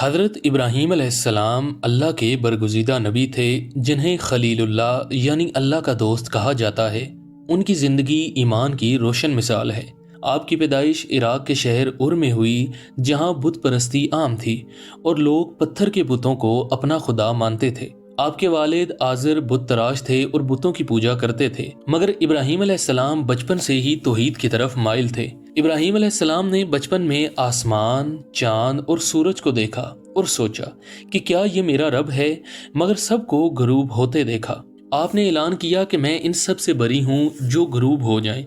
حضرت ابراہیم علیہ السلام اللہ کے برگزیدہ نبی تھے جنہیں خلیل اللہ یعنی اللہ کا دوست کہا جاتا ہے۔ ان کی زندگی ایمان کی روشن مثال ہے۔ آپ کی پیدائش عراق کے شہر ار میں ہوئی جہاں بت پرستی عام تھی اور لوگ پتھر کے بتوں کو اپنا خدا مانتے تھے۔ آپ کے والد آزر بت تراش تھے اور بتوں کی پوجا کرتے تھے، مگر ابراہیم علیہ السلام بچپن سے ہی توحید کی طرف مائل تھے۔ ابراہیم علیہ السلام نے بچپن میں آسمان، چاند اور سورج کو دیکھا اور سوچا کہ کیا یہ میرا رب ہے، مگر سب کو غروب ہوتے دیکھا۔ آپ نے اعلان کیا کہ میں ان سب سے بری ہوں جو غروب ہو جائیں۔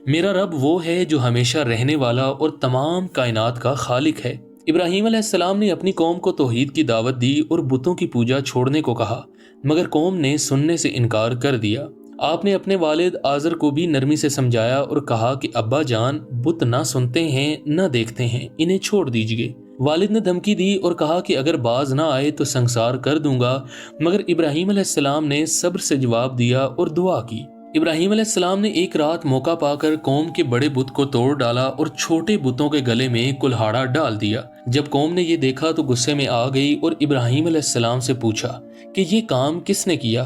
میرا رب وہ ہے جو ہمیشہ رہنے والا اور تمام کائنات کا خالق ہے۔ ابراہیم علیہ السلام نے اپنی قوم کو توحید کی دعوت دی اور بتوں کی پوجا چھوڑنے کو کہا، مگر قوم نے سننے سے انکار کر دیا۔ آپ نے اپنے والد آزر کو بھی نرمی سے سمجھایا اور کہا کہ ابا جان، بت نہ سنتے ہیں نہ دیکھتے ہیں، انہیں چھوڑ دیجیے۔ والد نے دھمکی دی اور کہا کہ اگر باز نہ آئے تو سنسار کر دوں گا، مگر ابراہیم علیہ السلام نے صبر سے جواب دیا اور دعا کی۔ ابراہیم علیہ السلام نے ایک رات موقع پا کر قوم کے بڑے بت کو توڑ ڈالا اور چھوٹے بتوں کے گلے میں کلہاڑا ڈال دیا۔ جب قوم نے یہ دیکھا تو غصے میں آ گئی اور ابراہیم علیہ السلام سے پوچھا کہ یہ کام کس نے کیا؟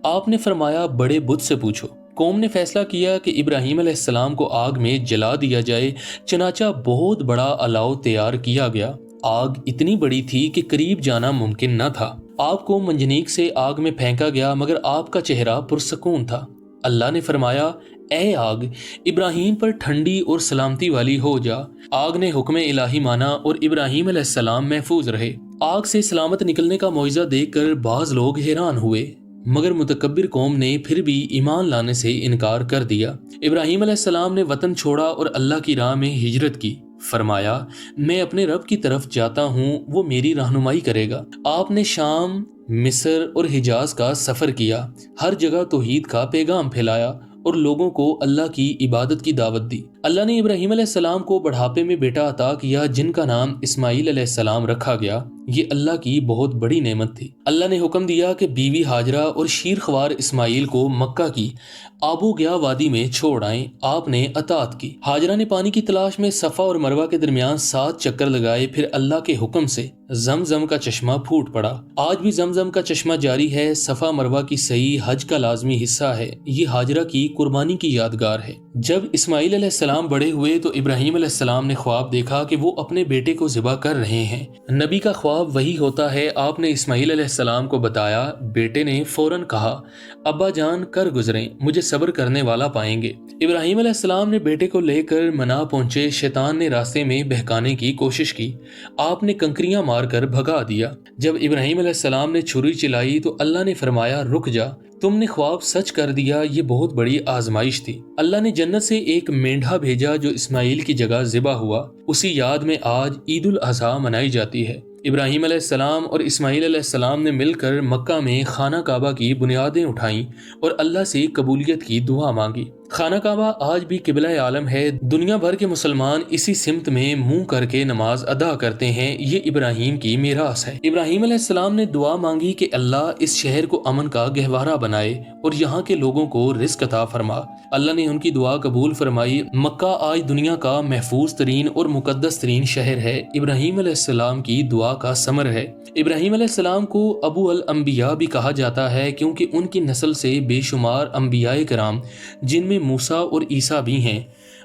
آپ نے فرمایا بڑے بت سے پوچھو۔ قوم نے فیصلہ کیا کہ ابراہیم علیہ السلام کو آگ میں جلا دیا جائے، چنانچہ بہت بڑا الاؤ تیار کیا گیا۔ آگ اتنی بڑی تھی کہ قریب جانا ممکن نہ تھا۔ آپ کو منجنیق سے آگ میں پھینکا گیا، مگر آپ کا چہرہ پرسکون تھا۔ اللہ نے فرمایا، اے آگ، ابراہیم پر ٹھنڈی اور سلامتی والی ہو جا۔ آگ نے حکم الہی مانا اور ابراہیم علیہ السلام محفوظ رہے۔ آگ سے سلامت نکلنے کا معجزہ دیکھ کر بعض لوگ حیران ہوئے، مگر متکبر قوم نے پھر بھی ایمان لانے سے انکار کر دیا۔ ابراہیم علیہ السلام نے وطن چھوڑا اور اللہ کی راہ میں ہجرت کی۔ فرمایا، میں اپنے رب کی طرف جاتا ہوں، وہ میری رہنمائی کرے گا۔ آپ نے شام، مصر اور حجاز کا سفر کیا، ہر جگہ توحید کا پیغام پھیلایا اور لوگوں کو اللہ کی عبادت کی دعوت دی۔ اللہ نے ابراہیم علیہ السلام کو بڑھاپے میں بیٹا عطا کیا جن کا نام اسماعیل علیہ السلام رکھا گیا۔ یہ اللہ کی بہت بڑی نعمت تھی۔ اللہ نے حکم دیا کہ بیوی ہاجرہ اور شیر خوار اسماعیل کو مکہ کی آبو گیا وادی میں چھوڑ آئیں۔ آپ نے اطاعت کی۔ ہاجرہ نے پانی کی تلاش میں صفا اور مروہ کے درمیان 7 چکر لگائے، پھر اللہ کے حکم سے زمزم کا چشمہ پھوٹ پڑا۔ آج بھی زمزم کا چشمہ جاری ہے۔ صفا مروہ کی سعی حج کا لازمی حصہ ہے۔ یہ ہاجرہ کی قربانی کی یادگار ہے۔ جب اسماعیل علیہ السلام بڑے ہوئے تو ابراہیم علیہ السلام نے خواب دیکھا کہ وہ اپنے بیٹے کو ذبح کر رہے ہیں۔ نبی کا خواب وہی ہوتا ہے۔ آپ نے اسماعیل علیہ السلام کو بتایا۔ بیٹے نے فوراً کہا، ابا جان کر گزریں، مجھے صبر کرنے والا پائیں گے۔ ابراہیم علیہ السلام نے بیٹے کو لے کر منا پہنچے۔ شیطان نے راستے میں بہکانے کی کوشش کی۔ آپ نے کنکریاں مار کر بھگا دیا۔ جب ابراہیم علیہ السلام نے چھری چلائی تو اللہ نے فرمایا، رک جا، تم نے خواب سچ کر دیا، یہ بہت بڑی آزمائش تھی۔ اللہ نے جنت سے ایک مینڈھا بھیجا جو اسماعیل کی جگہ ذبح ہوا۔ اسی یاد میں آج عید الاضحیٰ منائی جاتی ہے۔ ابراہیم علیہ السلام اور اسماعیل علیہ السلام نے مل کر مکہ میں خانہ کعبہ کی بنیادیں اٹھائیں اور اللہ سے قبولیت کی دعا مانگی۔ خانہ کعبہ آج بھی قبلہ عالم ہے۔ دنیا بھر کے مسلمان اسی سمت میں منہ کر کے نماز ادا کرتے ہیں۔ یہ ابراہیم کی میراث ہے۔ ابراہیم علیہ السلام نے دعا مانگی کہ اللہ اس شہر کو امن کا گہوارہ بنائے اور یہاں کے لوگوں کو رزق عطا فرما۔ اللہ نے ان کی دعا قبول فرمائی۔ مکہ آج دنیا کا محفوظ ترین اور مقدس ترین شہر ہے۔ ابراہیم علیہ السلام کی دعا کا ثمر ہے۔ ابراہیم علیہ السلام کو ابو الانبیاء بھی کہا جاتا ہے کیونکہ ان کی نسل سے بے شمار انبیاء کرام جن میں موسیٰ اور عیسیٰ بھی ہیں۔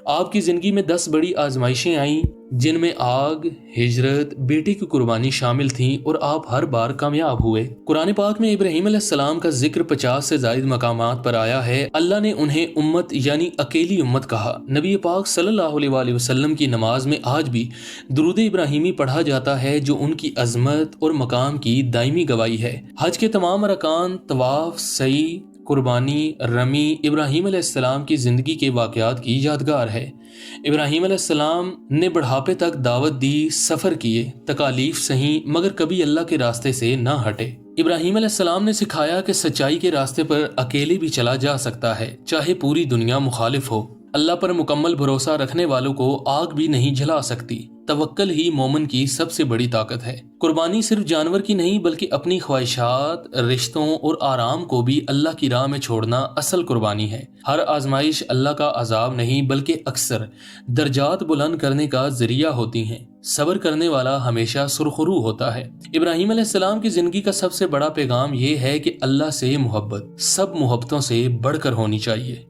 آپ کی زندگی میں 10 بڑی آزمائشیں آئیں جن میں آگ، ہجرت، بیٹے کی قربانی شامل تھیں اور آپ ہر بار کامیاب ہوئے۔ قرآن پاک میں ابراہیم علیہ السلام کا ذکر 50 سے زائد مقامات پر آیا ہے۔ اللہ نے انہیں امت یعنی اکیلی امت کہا۔ نبی پاک صلی اللہ علیہ وآلہ وسلم کی نماز میں آج بھی درود ابراہیمی پڑھا جاتا ہے جو ان کی عظمت اور مقام کی دائمی گواہی ہے۔ حج کے تمام ارکان، طواف، سعی، قربانی، رمی ابراہیم علیہ السلام کی زندگی کے واقعات کی یادگار ہے۔ ابراہیم علیہ السلام نے بڑھاپے تک دعوت دی، سفر کیے، تکالیف سہیں، مگر کبھی اللہ کے راستے سے نہ ہٹے۔ ابراہیم علیہ السلام نے سکھایا کہ سچائی کے راستے پر اکیلے بھی چلا جا سکتا ہے، چاہے پوری دنیا مخالف ہو۔ اللہ پر مکمل بھروسہ رکھنے والوں کو آگ بھی نہیں جلا سکتی۔ توکل ہی مومن کی سب سے بڑی طاقت ہے۔ قربانی صرف جانور کی نہیں بلکہ اپنی خواہشات، رشتوں اور آرام کو بھی اللہ کی راہ میں چھوڑنا اصل قربانی ہے۔ ہر آزمائش اللہ کا عذاب نہیں بلکہ اکثر درجات بلند کرنے کا ذریعہ ہوتی ہیں۔ صبر کرنے والا ہمیشہ سرخرو ہوتا ہے۔ ابراہیم علیہ السلام کی زندگی کا سب سے بڑا پیغام یہ ہے کہ اللہ سے محبت سب محبتوں سے بڑھ کر ہونی چاہیے۔